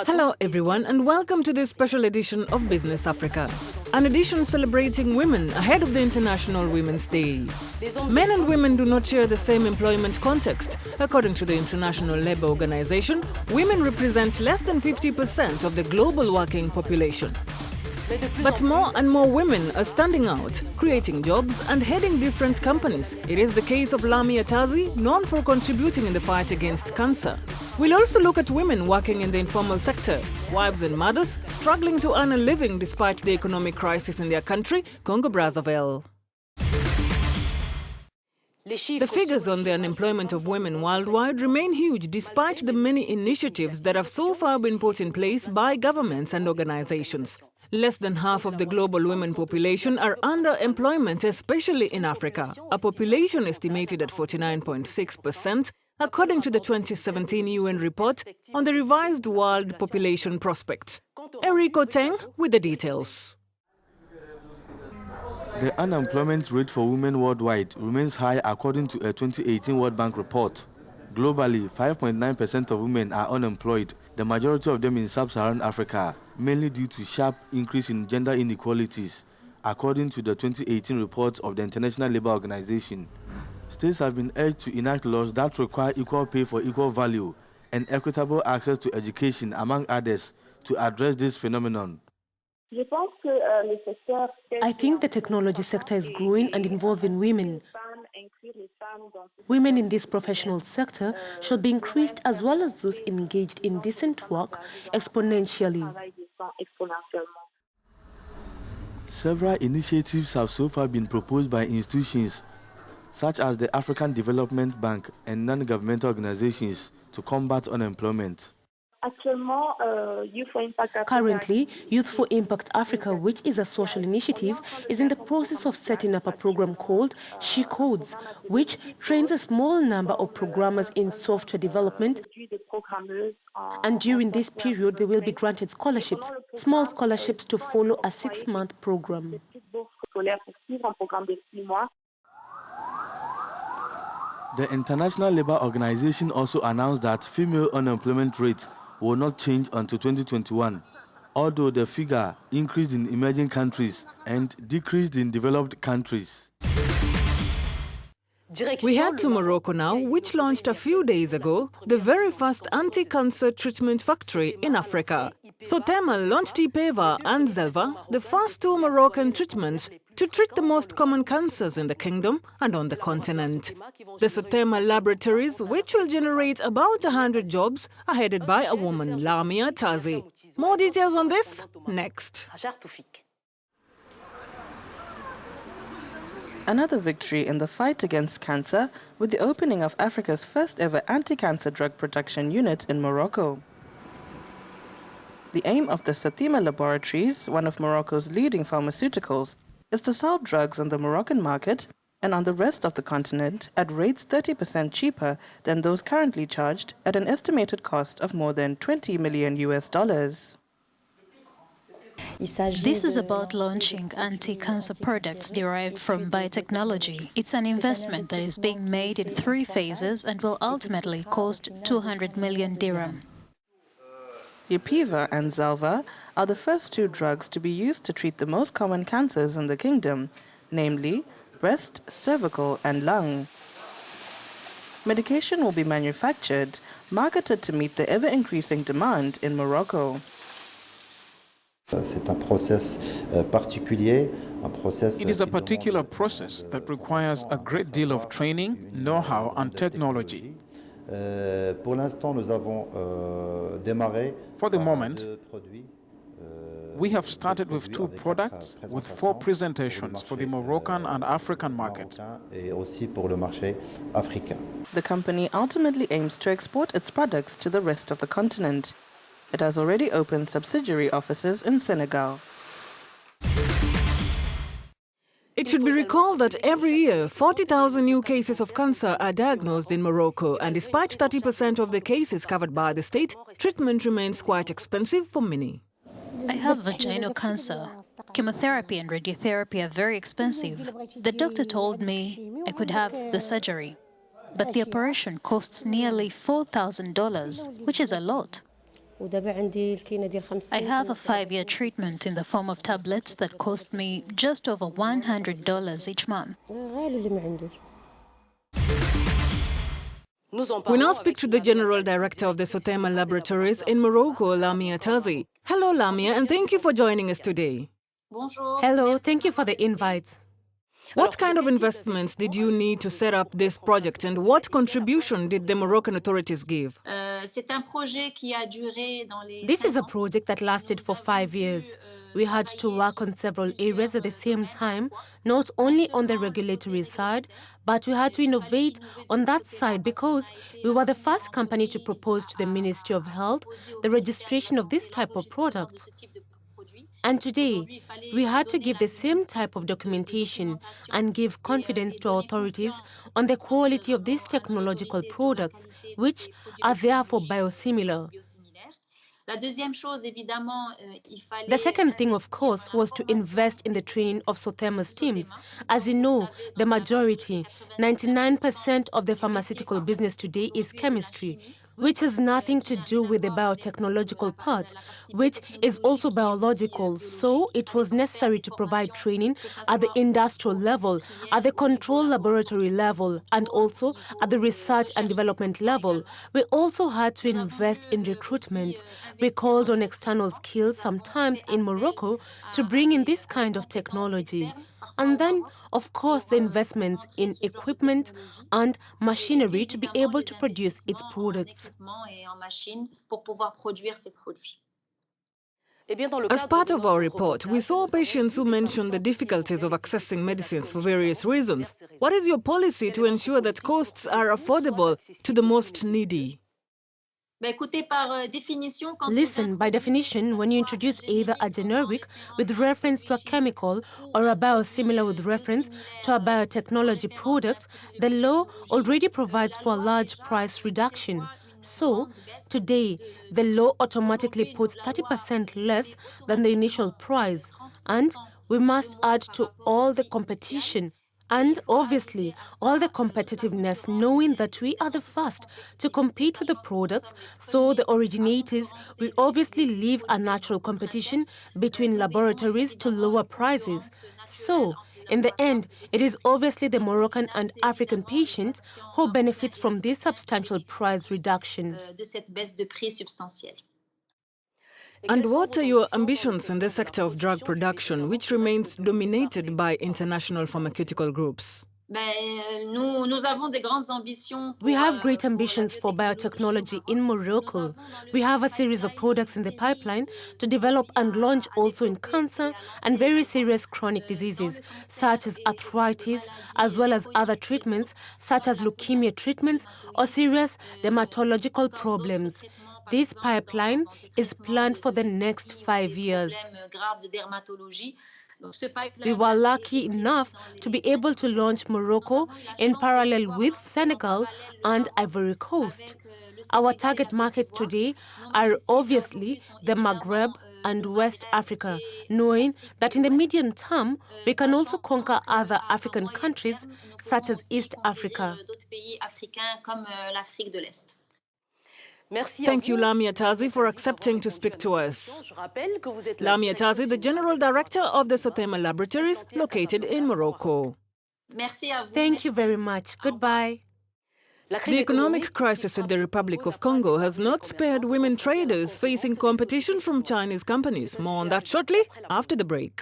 Hello everyone and welcome to this special edition of Business Africa, an edition celebrating women ahead of the International Women's Day. Men and women do not share the same employment context. According to the International Labour Organization, women represent less than 50% of the global working population. But more and more women are standing out, creating jobs and heading different companies. It is the case of Lamia Tazi, known for contributing in the fight against cancer. We'll also look at women working in the informal sector, wives and mothers struggling to earn a living despite the economic crisis in their country, Congo-Brazzaville. The figures on the unemployment of women worldwide remain huge despite the many initiatives that have so far been put in place by governments and organizations. Less than half of the global women population are under employment, especially in Africa, a population estimated at 49.6%, according to the 2017 UN report on the revised world population prospects. Enrico Teng with the details. The unemployment rate for women worldwide remains high according to a 2018 World Bank report. Globally, 5.9% of women are unemployed, the majority of them in sub-Saharan Africa, mainly due to sharp increase in gender inequalities, according to the 2018 report of the International Labour Organization. States have been urged to enact laws that require equal pay for equal value and equitable access to education, among others, to address this phenomenon. I think the technology sector is growing and involving women. Women in this professional sector should be increased as well as those engaged in decent work exponentially. Several initiatives have so far been proposed by institutions such as the African Development Bank and non-governmental organizations to combat unemployment. Currently, Youth for Impact Africa, which is a social initiative, is in the process of setting up a program called She Codes, which trains a small number of programmers in software development. And during this period, they will be granted scholarships, small scholarships to follow a 6-month program. The International Labour Organization also announced that female unemployment rates will not change until 2021, although the figure increased in emerging countries and decreased in developed countries. We head to Morocco now, which launched a few days ago the very first anti-cancer treatment factory in Africa. Sotema launched Ipeva and Zelva, the first 2 Moroccan treatments to treat the most common cancers in the kingdom and on the continent. The Sotema laboratories, which will generate about 100 jobs, are headed by a woman, Lamia Tazi. More details on this next. Another victory in the fight against cancer with the opening of Africa's first ever anti-cancer drug production unit in Morocco. The aim of the Sotema laboratories, one of Morocco's leading pharmaceuticals, is to sell drugs on the Moroccan market and on the rest of the continent at rates 30% cheaper than those currently charged, at an estimated cost of more than $20 million. This is about launching anti-cancer products derived from biotechnology. It's an investment that is being made in 3 phases and will ultimately cost 200 million dirham. Ipeva and Zelva are the first 2 drugs to be used to treat the most common cancers in the kingdom, namely breast, cervical, and lung. Medication will be manufactured, marketed to meet the ever-increasing demand in Morocco. It is a particular process that requires a great deal of training, know-how, and technology. For the moment, we have started with 2 products with 4 presentations for the Moroccan and African market. The company ultimately aims to export its products to the rest of the continent. It has already opened subsidiary offices in Senegal. It should be recalled that every year, 40,000 new cases of cancer are diagnosed in Morocco, and despite 30% of the cases covered by the state, treatment remains quite expensive for many. I have vaginal cancer. Chemotherapy and radiotherapy are very expensive. The doctor told me I could have the surgery, but the operation costs nearly $4,000, which is a lot. I have a 5-year treatment in the form of tablets that cost me just over $100 each month. We now speak to the General Director of the Sotema Laboratories in Morocco, Lamia Tazi. Hello, Lamia, and thank you for joining us today. Hello, thank you for the invite. What kind of investments did you need to set up this project, and what contribution did the Moroccan authorities give? This is a project that lasted for 5 years. We had to work on several areas at the same time, not only on the regulatory side, but we had to innovate on that side because we were the first company to propose to the Ministry of Health the registration of this type of product. And today, we had to give the same type of documentation and give confidence to our authorities on the quality of these technological products, which are therefore biosimilar. The second thing, of course, was to invest in the training of Sotema's teams. As you know, the majority, 99% of the pharmaceutical business today is chemistry, which has nothing to do with the biotechnological part, which is also biological. So it was necessary to provide training at the industrial level, at the control laboratory level, and also at the research and development level. We also had to invest in recruitment. We called on external skills sometimes in Morocco to bring in this kind of technology. And then, of course, the investments in equipment and machinery to be able to produce its products. As part of our report, we saw patients who mentioned the difficulties of accessing medicines for various reasons. What is your policy to ensure that costs are affordable to the most needy? Listen, by definition, when you introduce either a generic with reference to a chemical or a biosimilar with reference to a biotechnology product, the law already provides for a large price reduction. So, today, the law automatically puts 30% less than the initial price, and we must add to all the competition and obviously all the competitiveness, knowing that we are the first to compete with the products, so the originators will obviously leave a natural competition between laboratories to lower prices. So, in the end, it is obviously the Moroccan and African patient who benefits from this substantial price reduction. And what are your ambitions in the sector of drug production, which remains dominated by international pharmaceutical groups? We have great ambitions for biotechnology in Morocco. We have a series of products in the pipeline to develop and launch also in cancer and very serious chronic diseases such as arthritis, as well as other treatments such as leukemia treatments or serious dermatological problems. This pipeline is planned for the next 5 years. We were lucky enough to be able to launch Morocco in parallel with Senegal and Ivory Coast. Our target markets today are obviously the Maghreb and West Africa, knowing that in the medium term, we can also conquer other African countries such as East Africa. Thank you, Lamia Tazi, for accepting to speak to us. Lamia Tazi, the General Director of the Sotema Laboratories, located in Morocco. Thank you very much. Goodbye. The economic crisis in the Republic of Congo has not spared women traders facing competition from Chinese companies. More on that shortly, after the break.